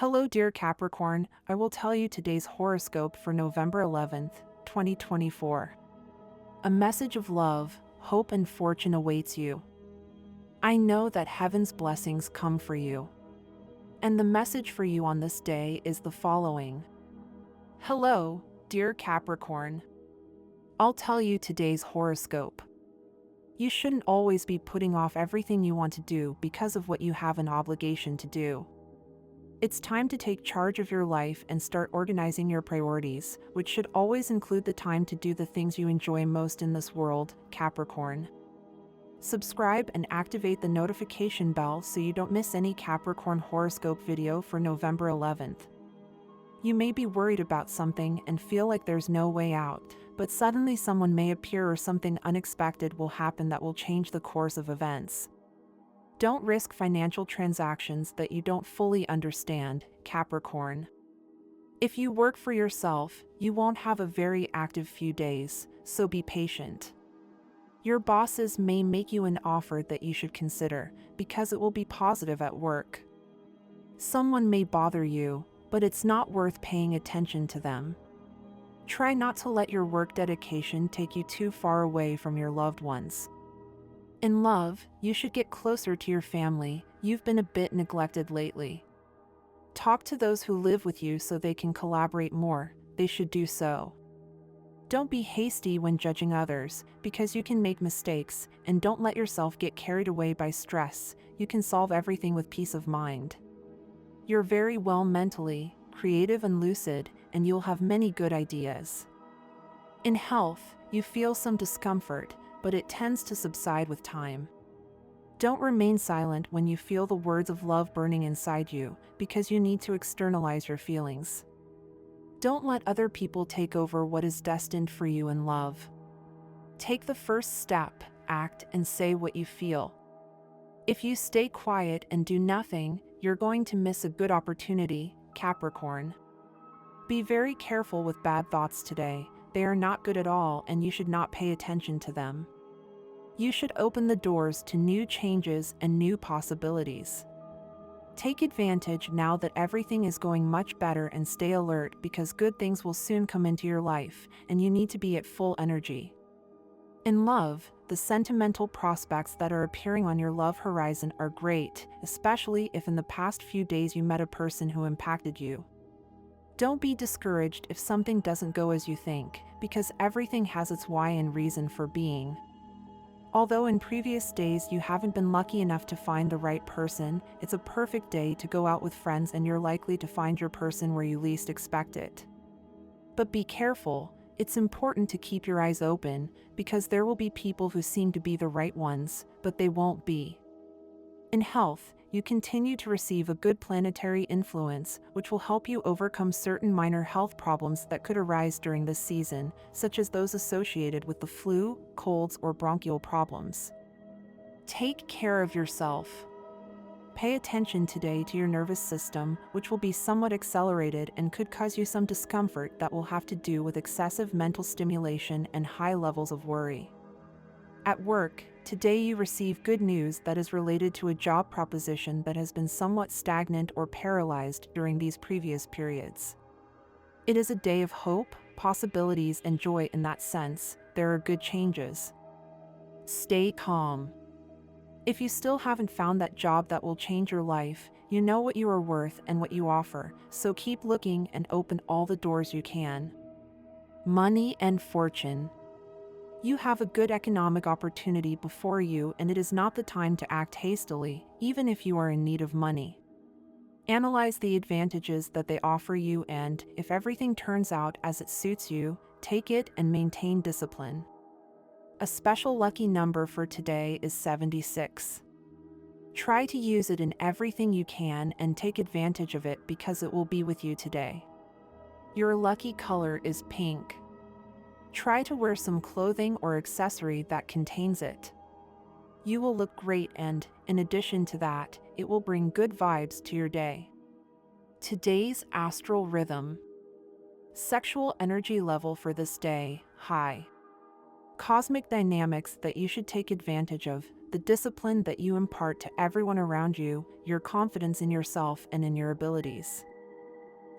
Hello, dear Capricorn. I will tell you today's horoscope for November 11th, 2024. A message of love, hope, and fortune awaits you. I know that heaven's blessings come for you. And the message for you on this day is the following. Hello, dear Capricorn. I'll tell you today's horoscope. You shouldn't always be putting off everything you want to do because of what you have an obligation to do. It's time to take charge of your life and start organizing your priorities, which should always include the time to do the things you enjoy most in this world, Capricorn. Subscribe and activate the notification bell so you don't miss any Capricorn horoscope video for November 11th. You may be worried about something and feel like there's no way out, but suddenly someone may appear or something unexpected will happen that will change the course of events. Don't risk financial transactions that you don't fully understand, Capricorn. If you work for yourself, you won't have a very active few days, so be patient. Your bosses may make you an offer that you should consider, because it will be positive at work. Someone may bother you, but it's not worth paying attention to them. Try not to let your work dedication take you too far away from your loved ones. In love, you should get closer to your family. You've been a bit neglected lately. Talk to those who live with you so they can collaborate more. They should do so. Don't be hasty when judging others, because you can make mistakes, and don't let yourself get carried away by stress. You can solve everything with peace of mind. You're very well mentally, creative and lucid, and you'll have many good ideas. In health, you feel some discomfort, but it tends to subside with time. Don't remain silent when you feel the words of love burning inside you, because you need to externalize your feelings. Don't let other people take over what is destined for you in love. Take the first step, act and say what you feel. If you stay quiet and do nothing, you're going to miss a good opportunity, Capricorn. Be very careful with bad thoughts today. They are not good at all and you should not pay attention to them. You should open the doors to new changes and new possibilities. Take advantage now that everything is going much better and stay alert because good things will soon come into your life and you need to be at full energy. In love, the sentimental prospects that are appearing on your love horizon are great, especially if in the past few days you met a person who impacted you. Don't be discouraged if something doesn't go as you think, because everything has its why and reason for being. Although in previous days you haven't been lucky enough to find the right person, it's a perfect day to go out with friends and you're likely to find your person where you least expect it. But be careful, it's important to keep your eyes open, because there will be people who seem to be the right ones, but they won't be. In health, you continue to receive a good planetary influence, which will help you overcome certain minor health problems that could arise during this season, such as those associated with the flu, colds, or bronchial problems. Take care of yourself. Pay attention today to your nervous system, which will be somewhat accelerated and could cause you some discomfort that will have to do with excessive mental stimulation and high levels of worry. At work, today you receive good news that is related to a job proposition that has been somewhat stagnant or paralyzed during these previous periods. It is a day of hope, possibilities, and joy in that sense. There are good changes. Stay calm. If you still haven't found that job that will change your life, you know what you are worth and what you offer, so keep looking and open all the doors you can. Money and fortune. You have a good economic opportunity before you and it is not the time to act hastily, even if you are in need of money. Analyze the advantages that they offer you and, if everything turns out as it suits you, take it and maintain discipline. A special lucky number for today is 76. Try to use it in everything you can and take advantage of it because it will be with you today. Your lucky color is pink. Try to wear some clothing or accessory that contains it. You will look great and, in addition to that, it will bring good vibes to your day. Today's astral rhythm. Sexual energy level for this day, high. Cosmic dynamics that you should take advantage of. the discipline that you impart to everyone around you, your confidence in yourself and in your abilities.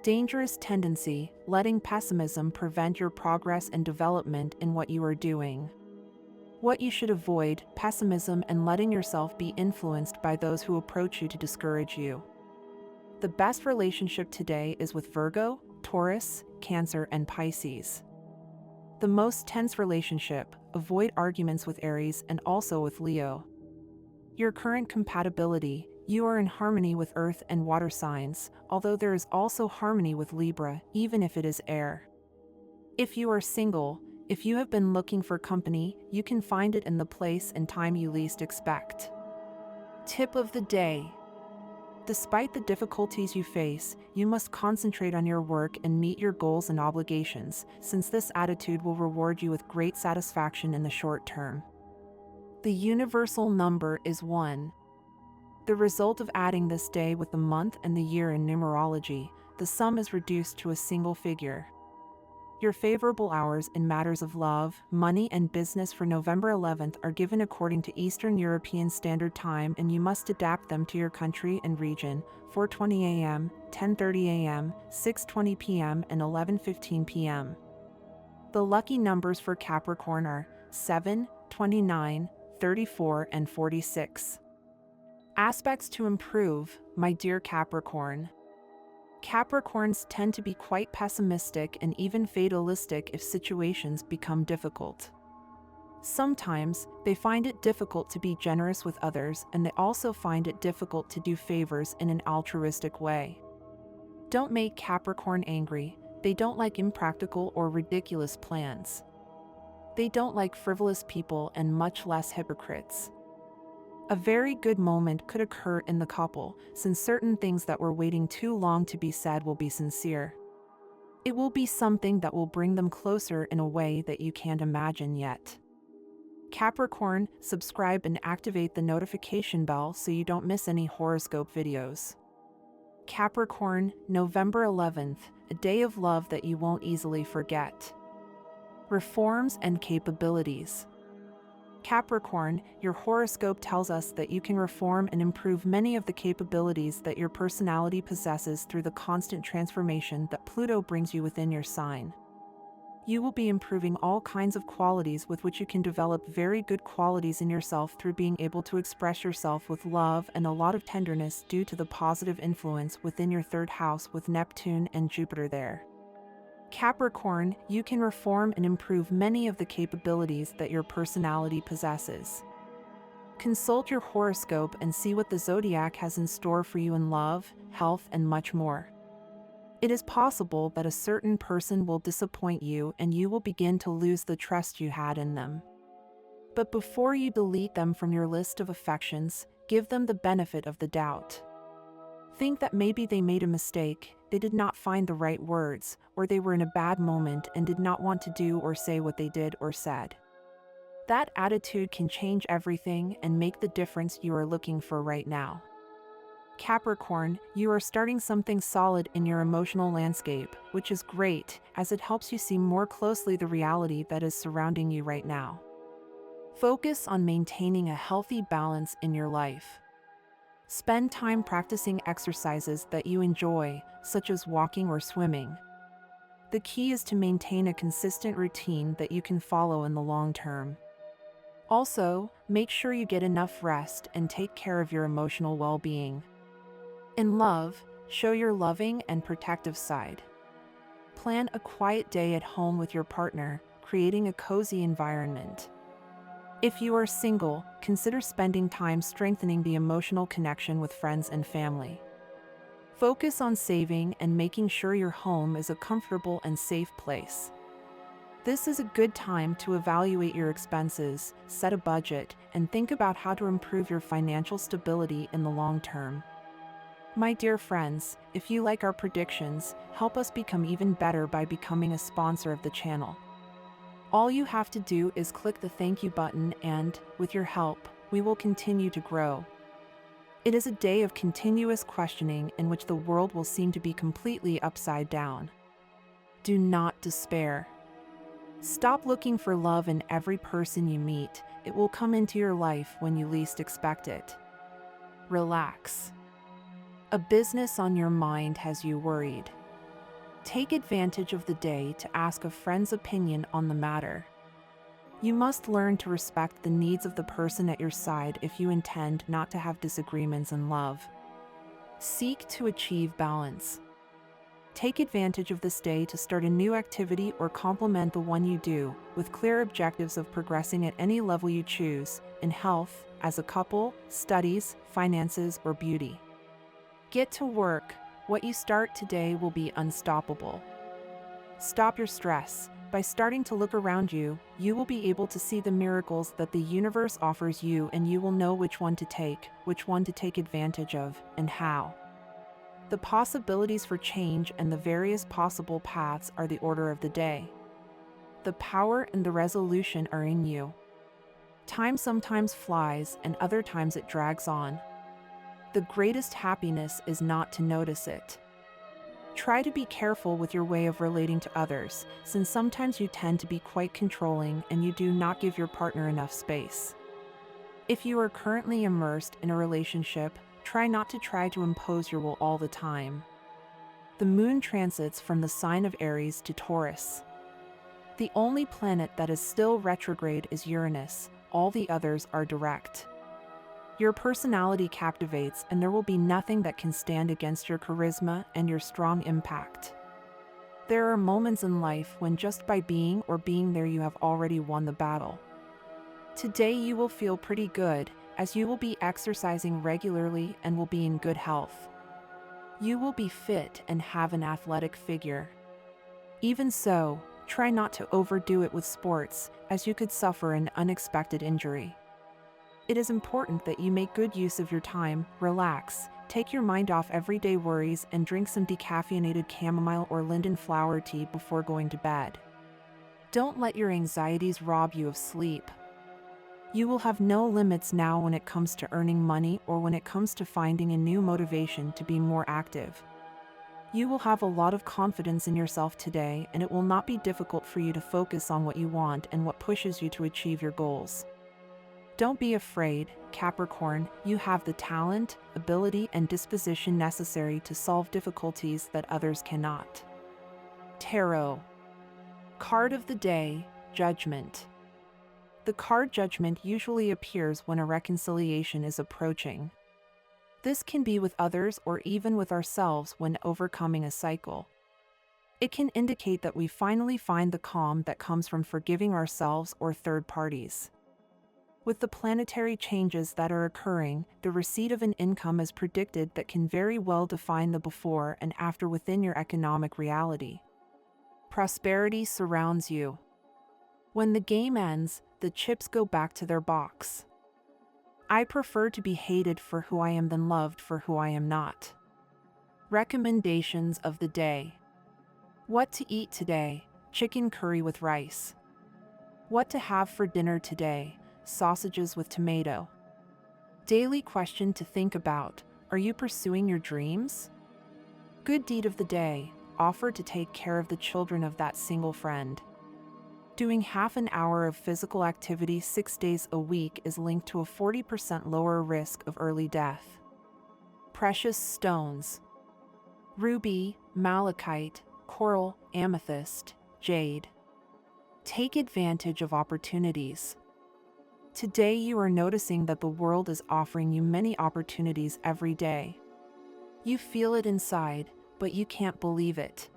Dangerous tendency, letting pessimism prevent your progress and development in what you are doing. What you should avoid, pessimism and letting yourself be influenced by those who approach you to discourage you. The best relationship today is with Virgo, Taurus, Cancer, and Pisces. The most tense relationship, avoid arguments with Aries and also with Leo. Your current compatibility, you are in harmony with Earth and water signs, although there is also harmony with Libra, even if it is air. If you are single, if you have been looking for company, you can find it in the place and time you least expect. Tip of the day. Despite the difficulties you face, you must concentrate on your work and meet your goals and obligations, since this attitude will reward you with great satisfaction in the short term. The universal number is 1. The result of adding this day with the month and the year in numerology, the sum is reduced to a single figure. Your favorable hours in matters of love, money and business for November 11th are given according to Eastern European Standard Time, and you must adapt them to your country and region: 4:20 a.m., 10:30 a.m., 6:20 p.m. and 11:15 p.m. The lucky numbers for Capricorn are 7, 29, 34 and 46. Aspects to improve, my dear Capricorn. Capricorns tend to be quite pessimistic and even fatalistic if situations become difficult. Sometimes, they find it difficult to be generous with others, and they also find it difficult to do favors in an altruistic way. Don't make Capricorn angry. They don't like impractical or ridiculous plans. They don't like frivolous people and much less hypocrites. A very good moment could occur in the couple, since certain things that were waiting too long to be said will be sincere. It will be something that will bring them closer in a way that you can't imagine yet. Capricorn, subscribe and activate the notification bell so you don't miss any horoscope videos. Capricorn, November 11th, a day of love that you won't easily forget. Reforms and capabilities. Capricorn, your horoscope tells us that you can reform and improve many of the capabilities that your personality possesses through the constant transformation that Pluto brings you within your sign. You will be improving all kinds of qualities with which you can develop very good qualities in yourself through being able to express yourself with love and a lot of tenderness due to the positive influence within your third house with Neptune and Jupiter there. Capricorn, you can reform and improve many of the capabilities that your personality possesses. Consult your horoscope and see what the zodiac has in store for you in love, health, and much more. It is possible that a certain person will disappoint you and you will begin to lose the trust you had in them. But before you delete them from your list of affections, give them the benefit of the doubt. Think that maybe they made a mistake, they did not find the right words, or they were in a bad moment and did not want to do or say what they did or said. That attitude can change everything and make the difference you are looking for right now. Capricorn, you are starting something solid in your emotional landscape, which is great, as it helps you see more closely the reality that is surrounding you right now. Focus on maintaining a healthy balance in your life. Spend time practicing exercises that you enjoy, such as walking or swimming. The key is to maintain a consistent routine that you can follow in the long term. Also, make sure you get enough rest and take care of your emotional well-being. In love, show your loving and protective side. Plan a quiet day at home with your partner, creating a cozy environment. If you are single, consider spending time strengthening the emotional connection with friends and family. Focus on saving and making sure your home is a comfortable and safe place. This is a good time to evaluate your expenses, set a budget, and think about how to improve your financial stability in the long term. My dear friends, if you like our predictions, help us become even better by becoming a sponsor of the channel. All you have to do is click the thank you button and, with your help, we will continue to grow. It is a day of continuous questioning in which the world will seem to be completely upside down. Do not despair. Stop looking for love in every person you meet. It will come into your life when you least expect it. Relax. A business on your mind has you worried. Take advantage of the day to ask a friend's opinion on the matter. You must learn to respect the needs of the person at your side if you intend not to have disagreements in love. Seek to achieve balance. Take advantage of this day to start a new activity or complement the one you do, with clear objectives of progressing at any level you choose, in health, as a couple, studies, finances, or beauty. Get to work. What you start today will be unstoppable. Stop your stress. By starting to look around you, you will be able to see the miracles that the universe offers you, and you will know which one to take advantage of, and how. The possibilities for change and the various possible paths are the order of the day. The power and the resolution are in you. Time sometimes flies, and other times it drags on. The greatest happiness is not to notice it. Try to be careful with your way of relating to others, since sometimes you tend to be quite controlling and you do not give your partner enough space. If you are currently immersed in a relationship, try not to impose your will all the time. The moon transits from the sign of Aries to Taurus. The only planet that is still retrograde is Uranus, all the others are direct. Your personality captivates, and there will be nothing that can stand against your charisma and your strong impact. There are moments in life when just by being there you have already won the battle. Today you will feel pretty good, as you will be exercising regularly and will be in good health. You will be fit and have an athletic figure. Even so, try not to overdo it with sports, as you could suffer an unexpected injury. It is important that you make good use of your time, relax, take your mind off everyday worries, and drink some decaffeinated chamomile or linden flower tea before going to bed. Don't let your anxieties rob you of sleep. You will have no limits now when it comes to earning money or when it comes to finding a new motivation to be more active. You will have a lot of confidence in yourself today, and it will not be difficult for you to focus on what you want and what pushes you to achieve your goals. Don't be afraid, Capricorn. You have the talent, ability, and disposition necessary to solve difficulties that others cannot. Tarot. Card of the day, Judgment. The card Judgment usually appears when a reconciliation is approaching. This can be with others or even with ourselves when overcoming a cycle. It can indicate that we finally find the calm that comes from forgiving ourselves or third parties. With the planetary changes that are occurring, the receipt of an income is predicted that can very well define the before and after within your economic reality. Prosperity surrounds you. When the game ends, the chips go back to their box. I prefer to be hated for who I am than loved for who I am not. Recommendations of the day. What to eat today? Chicken curry with rice. What to have for dinner today? Sausages with tomato. Daily question to think about: are you pursuing your dreams? Good deed of the day: offer to take care of the children of that single friend. Doing half an hour of physical activity 6 days a week is linked to a 40% lower risk of early death. Precious stones: ruby, malachite, coral, amethyst, jade. Take advantage of opportunities. Today you are noticing that the world is offering you many opportunities every day. You feel it inside, but you can't believe it.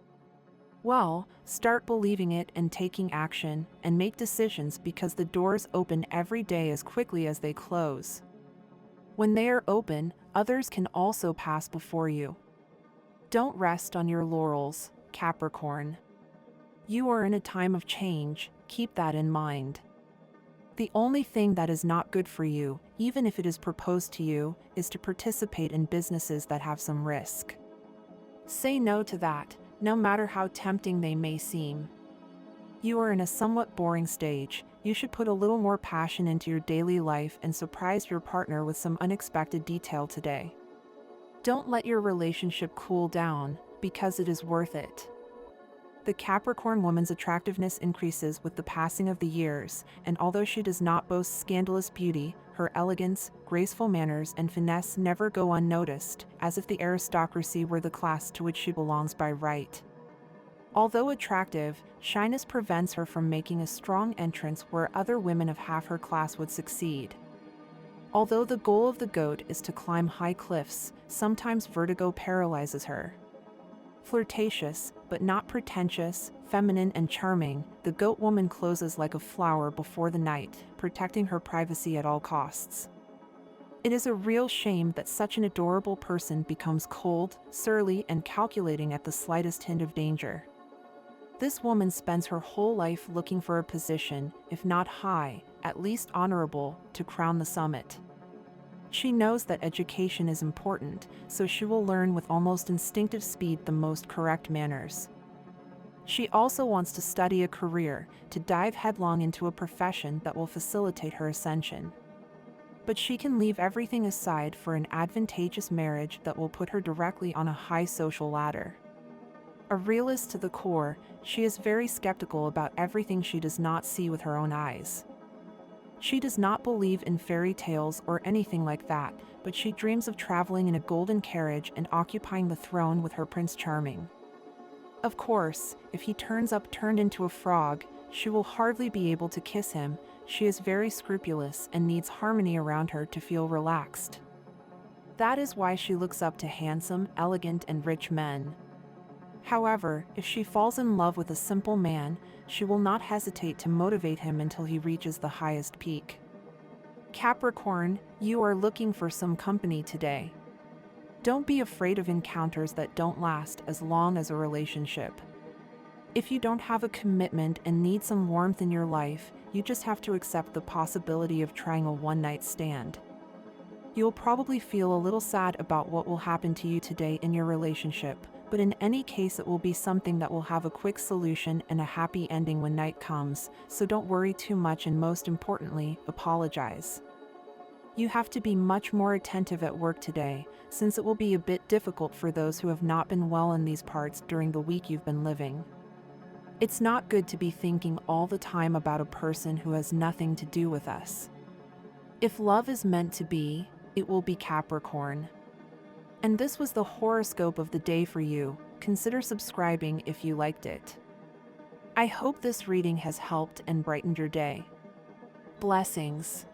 Well, start believing it and taking action, and make decisions, because the doors open every day as quickly as they close. When they are open, others can also pass before you. Don't rest on your laurels, Capricorn. You are in a time of change, keep that in mind. The only thing that is not good for you, even if it is proposed to you, is to participate in businesses that have some risk. Say no to that, no matter how tempting they may seem. You are in a somewhat boring stage. You should put a little more passion into your daily life and surprise your partner with some unexpected detail today. Don't let your relationship cool down, because it is worth it. The Capricorn woman's attractiveness increases with the passing of the years, and although she does not boast scandalous beauty, her elegance, graceful manners, and finesse never go unnoticed, as if the aristocracy were the class to which she belongs by right. Although attractive, shyness prevents her from making a strong entrance where other women of half her class would succeed. Although the goal of the goat is to climb high cliffs, sometimes vertigo paralyzes her. Flirtatious, but not pretentious, feminine and charming, the goat woman closes like a flower before the night, protecting her privacy at all costs. It is a real shame that such an adorable person becomes cold, surly, and calculating at the slightest hint of danger. This woman spends her whole life looking for a position, if not high, at least honorable, to crown the summit. She knows that education is important, so she will learn with almost instinctive speed the most correct manners. She also wants to study a career, to dive headlong into a profession that will facilitate her ascension. But she can leave everything aside for an advantageous marriage that will put her directly on a high social ladder. A realist to the core, she is very skeptical about everything she does not see with her own eyes. She does not believe in fairy tales or anything like that, but she dreams of traveling in a golden carriage and occupying the throne with her Prince Charming. Of course, if he turns up turned into a frog, she will hardly be able to kiss him. She is very scrupulous and needs harmony around her to feel relaxed. That is why she looks up to handsome, elegant, and rich men. However, if she falls in love with a simple man, she will not hesitate to motivate him until he reaches the highest peak. Capricorn, you are looking for some company today. Don't be afraid of encounters that don't last as long as a relationship. If you don't have a commitment and need some warmth in your life, you just have to accept the possibility of trying a one-night stand. You'll probably feel a little sad about what will happen to you today in your relationship, but in any case it will be something that will have a quick solution and a happy ending when night comes, so don't worry too much and most importantly, apologize. You have to be much more attentive at work today, since it will be a bit difficult for those who have not been well in these parts during the week you've been living. It's not good to be thinking all the time about a person who has nothing to do with us. If love is meant to be, it will be Capricorn. And this was the horoscope of the day for you. Consider subscribing if you liked it. I hope this reading has helped and brightened your day. Blessings.